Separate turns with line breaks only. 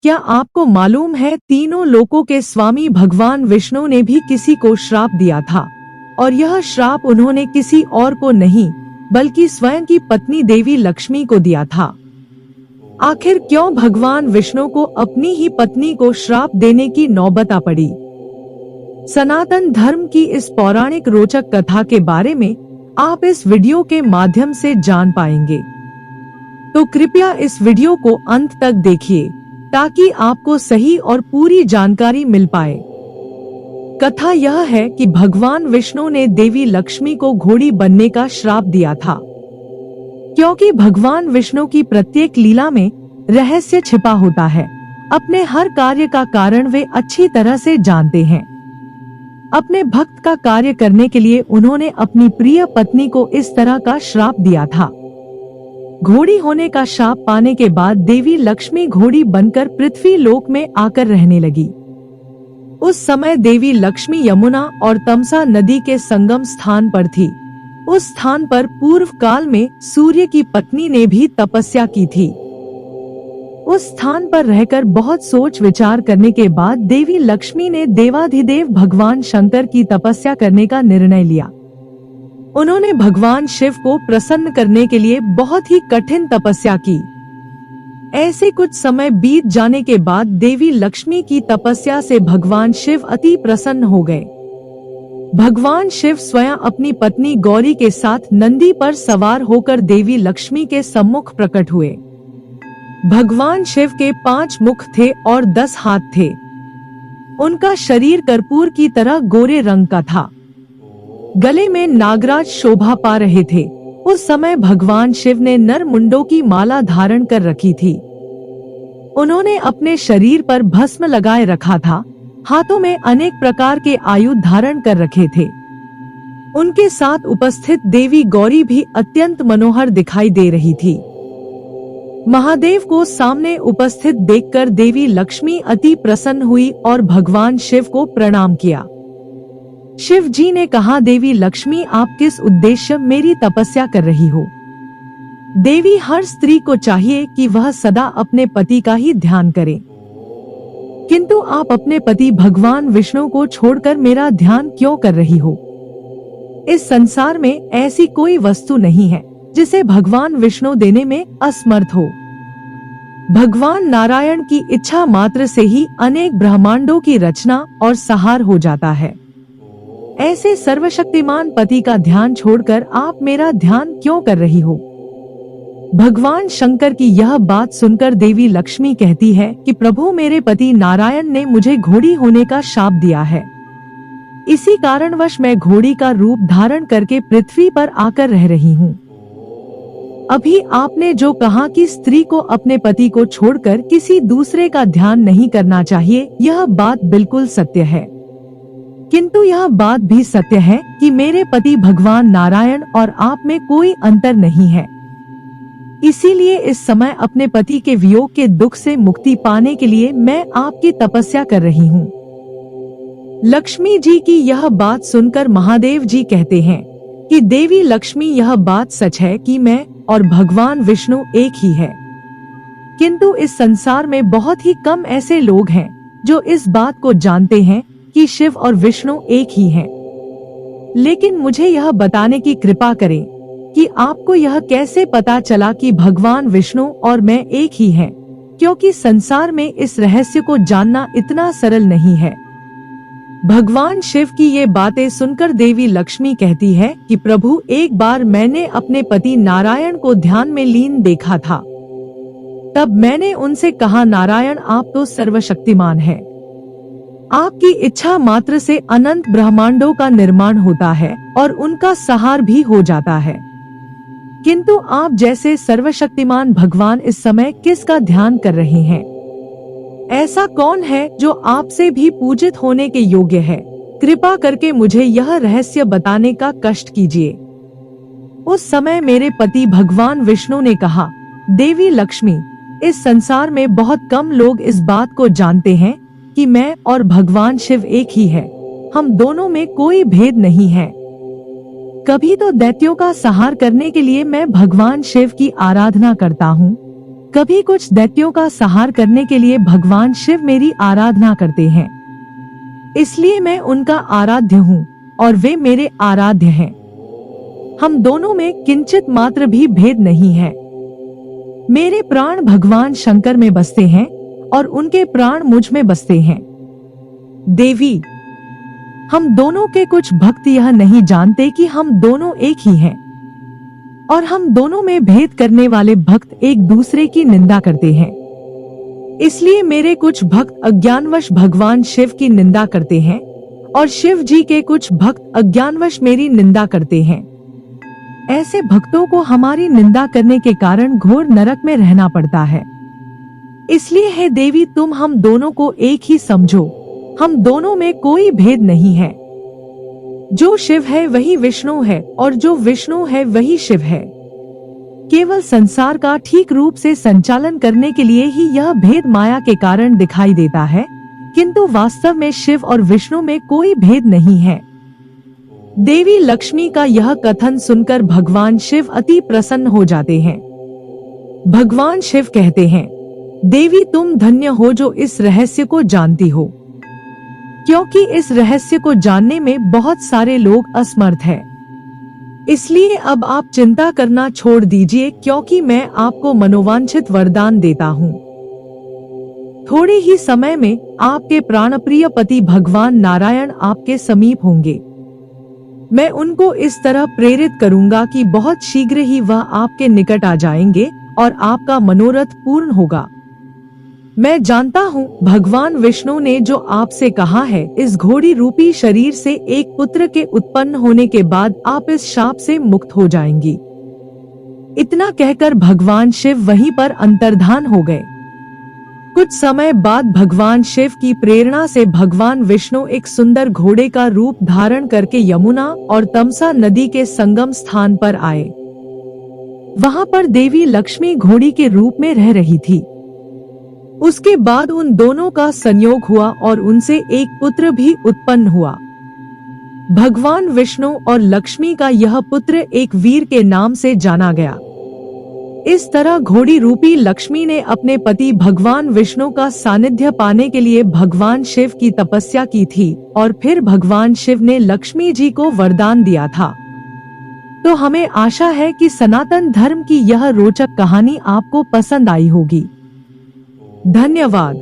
क्या आपको मालूम है तीनों लोकों के स्वामी भगवान विष्णु ने भी किसी को श्राप दिया था, और यह श्राप उन्होंने किसी और को नहीं बल्कि स्वयं की पत्नी देवी लक्ष्मी को दिया था। आखिर क्यों भगवान विष्णु को अपनी ही पत्नी को श्राप देने की नौबत आ पड़ी? सनातन धर्म की इस पौराणिक रोचक कथा के बारे में आप इस वीडियो के माध्यम से जान पाएंगे, तो कृपया इस वीडियो को अंत तक देखिए ताकि आपको सही और पूरी जानकारी मिल पाए। कथा यह है कि भगवान विष्णु ने देवी लक्ष्मी को घोड़ी बनने का श्राप दिया था, क्योंकि भगवान विष्णु की प्रत्येक लीला में रहस्य छिपा होता है। अपने हर कार्य का कारण वे अच्छी तरह से जानते हैं। अपने भक्त का कार्य करने के लिए उन्होंने अपनी प्रिय पत्नी को इस तरह का श्राप दिया था। घोड़ी होने का शाप पाने के बाद देवी लक्ष्मी घोड़ी बनकर पृथ्वी लोक में आकर रहने लगी। उस समय देवी लक्ष्मी यमुना और तमसा नदी के संगम स्थान पर थी। उस स्थान पर पूर्व काल में सूर्य की पत्नी ने भी तपस्या की थी। उस स्थान पर रहकर बहुत सोच विचार करने के बाद देवी लक्ष्मी ने देवाधिदेव भगवान शंकर की तपस्या करने का निर्णय लिया। उन्होंने भगवान शिव को प्रसन्न करने के लिए बहुत ही कठिन तपस्या की। ऐसे कुछ समय बीत जाने के बाद देवी लक्ष्मी की तपस्या से भगवान शिव अति प्रसन्न हो गए। भगवान शिव स्वयं अपनी पत्नी गौरी के साथ नंदी पर सवार होकर देवी लक्ष्मी के सम्मुख प्रकट हुए। भगवान शिव के 5 मुख थे और 10 हाथ थे। उनका शरीर कर्पूर की तरह गोरे रंग का था। गले में नागराज शोभा पा रहे थे। उस समय भगवान शिव ने नर मुंडों की माला धारण कर रखी थी। उन्होंने अपने शरीर पर भस्म लगाए रखा था। हाथों में अनेक प्रकार के आयुध धारण कर रखे थे। उनके साथ उपस्थित देवी गौरी भी अत्यंत मनोहर दिखाई दे रही थी। महादेव को सामने उपस्थित देखकर देवी लक्ष्मी अति प्रसन्न हुई और भगवान शिव को प्रणाम किया। शिव जी ने कहा, देवी लक्ष्मी, आप किस उद्देश्य मेरी तपस्या कर रही हो? देवी, हर स्त्री को चाहिए कि वह सदा अपने पति का ही ध्यान करे, किंतु आप अपने पति भगवान विष्णु को छोड़कर मेरा ध्यान क्यों कर रही हो? इस संसार में ऐसी कोई वस्तु नहीं है जिसे भगवान विष्णु देने में असमर्थ हो। भगवान नारायण की इच्छा मात्र से ही अनेक ब्रह्मांडों की रचना और संहार हो जाता है। ऐसे सर्वशक्तिमान पति का ध्यान छोड़कर आप मेरा ध्यान क्यों कर रही हो? भगवान शंकर की यह बात सुनकर देवी लक्ष्मी कहती है कि प्रभु, मेरे पति नारायण ने मुझे घोड़ी होने का शाप दिया है। इसी कारणवश मैं घोड़ी का रूप धारण करके पृथ्वी पर आकर रह रही हूँ। अभी आपने जो कहा कि स्त्री को अपने पति को छोड़कर किसी दूसरे का ध्यान नहीं करना चाहिए, यह बात बिल्कुल सत्य है। किंतु यह बात भी सत्य है कि मेरे पति भगवान नारायण और आप में कोई अंतर नहीं है। इसीलिए इस समय अपने पति के वियोग के दुख से मुक्ति पाने के लिए मैं आपकी तपस्या कर रही हूँ। लक्ष्मी जी की यह बात सुनकर महादेव जी कहते हैं कि देवी लक्ष्मी, यह बात सच है कि मैं और भगवान विष्णु एक ही है, किंतु इस संसार में बहुत ही कम ऐसे लोग हैं जो इस बात को जानते हैं कि शिव और विष्णु एक ही हैं। लेकिन मुझे यह बताने की कृपा करें कि आपको यह कैसे पता चला कि भगवान विष्णु और मैं एक ही हैं, क्योंकि संसार में इस रहस्य को जानना इतना सरल नहीं है। भगवान शिव की ये बातें सुनकर देवी लक्ष्मी कहती है कि प्रभु, एक बार मैंने अपने पति नारायण को ध्यान में लीन देखा था। तब मैंने उनसे कहा, नारायण, आप तो सर्वशक्तिमान हैं। आपकी इच्छा मात्र से अनंत ब्रह्मांडों का निर्माण होता है और उनका संहार भी हो जाता है, किंतु आप जैसे सर्वशक्तिमान भगवान इस समय किसका ध्यान कर रहे हैं? ऐसा कौन है जो आपसे भी पूजित होने के योग्य है? कृपा करके मुझे यह रहस्य बताने का कष्ट कीजिए। उस समय मेरे पति भगवान विष्णु ने कहा, देवी लक्ष्मी, इस संसार में बहुत कम लोग इस बात को जानते हैं कि मैं और भगवान शिव एक ही है। हम दोनों में कोई भेद नहीं है। कभी तो दैत्यों का संहार करने के लिए मैं भगवान शिव की आराधना करता हूँ, कभी कुछ दैत्यों का संहार करने के लिए भगवान शिव मेरी आराधना करते हैं, इसलिए मैं उनका आराध्य हूँ और वे मेरे आराध्य हैं। हम दोनों में किंचित मात्र भी भेद नहीं है। मेरे प्राण भगवान शंकर में बसते हैं और उनके प्राण मुझ में बसते हैं। देवी, हम दोनों के कुछ भक्त यह नहीं जानते कि हम दोनों एक ही हैं, और हम दोनों में भेद करने वाले भक्त एक दूसरे की निंदा करते हैं। इसलिए मेरे कुछ भक्त अज्ञानवश भगवान शिव की निंदा करते हैं और शिव जी के कुछ भक्त अज्ञानवश मेरी निंदा करते हैं। ऐसे भक्तों को हमारी निंदा करने के कारण घोर नरक में रहना पड़ता है। इसलिए हे देवी, तुम हम दोनों को एक ही समझो। हम दोनों में कोई भेद नहीं है। जो शिव है वही विष्णु है और जो विष्णु है वही शिव है। केवल संसार का ठीक रूप से संचालन करने के लिए ही यह भेद माया के कारण दिखाई देता है, किंतु वास्तव में शिव और विष्णु में कोई भेद नहीं है। देवी लक्ष्मी का यह कथन सुनकर भगवान शिव अति प्रसन्न हो जाते हैं। भगवान शिव कहते हैं, देवी तुम धन्य हो जो इस रहस्य को जानती हो, क्योंकि इस रहस्य को जानने में बहुत सारे लोग असमर्थ हैं। इसलिए अब आप चिंता करना छोड़ दीजिए, क्योंकि मैं आपको मनोवांछित वरदान देता हूँ। थोड़े ही समय में आपके प्राणप्रिय पति भगवान नारायण आपके समीप होंगे। मैं उनको इस तरह प्रेरित करूंगा कि बहुत शीघ्र ही वह आपके निकट आ जाएंगे और आपका मनोरथ पूर्ण होगा। मैं जानता हूँ भगवान विष्णु ने जो आपसे कहा है, इस घोड़ी रूपी शरीर से एक पुत्र के उत्पन्न होने के बाद आप इस शाप से मुक्त हो जाएंगी। इतना कहकर भगवान शिव वहीं पर अंतर्धान हो गए। कुछ समय बाद भगवान शिव की प्रेरणा से भगवान विष्णु एक सुंदर घोड़े का रूप धारण करके यमुना और तमसा नदी के संगम स्थान पर आए। वहां पर देवी लक्ष्मी घोड़ी के रूप में रह रही थी। उसके बाद उन दोनों का संयोग हुआ और उनसे एक पुत्र भी उत्पन्न हुआ। भगवान विष्णु और लक्ष्मी का यह पुत्र एक वीर के नाम से जाना गया। इस तरह घोड़ी रूपी लक्ष्मी ने अपने पति भगवान विष्णु का सानिध्य पाने के लिए भगवान शिव की तपस्या की थी और फिर भगवान शिव ने लक्ष्मी जी को वरदान दिया था। तो हमें आशा है कि सनातन धर्म की यह रोचक कहानी आपको पसंद आई होगी। धन्यवाद।